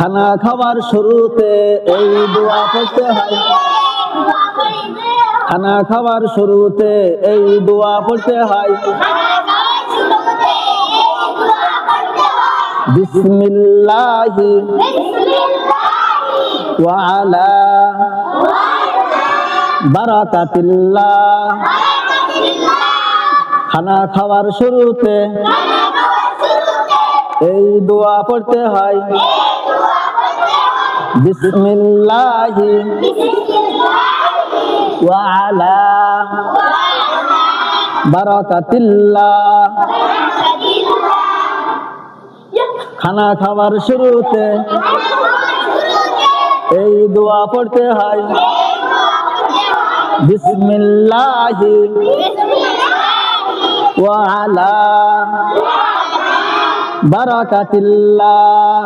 খানা খাওয়ার শুরুতে এই দোয়া পড়তে হয়। খানা খাওয়ার শুরুতে এই দোয়া পড়তে হয়। বিসমিল্লাহি ওয়া আলা বারাকাতিল্লাহ। খানা খাওয়ার শুরুতে এই দোয়া পড়তে হয়। বিসমিল্লাহি ওয়া আলা বারাকাতিল্লাহ। খানা খাওয়ার শুরুতে এই দোয়া পড়তে হয়। বিসমিল্লাহি ওয়া আলা বারাকাতিল্লাহ।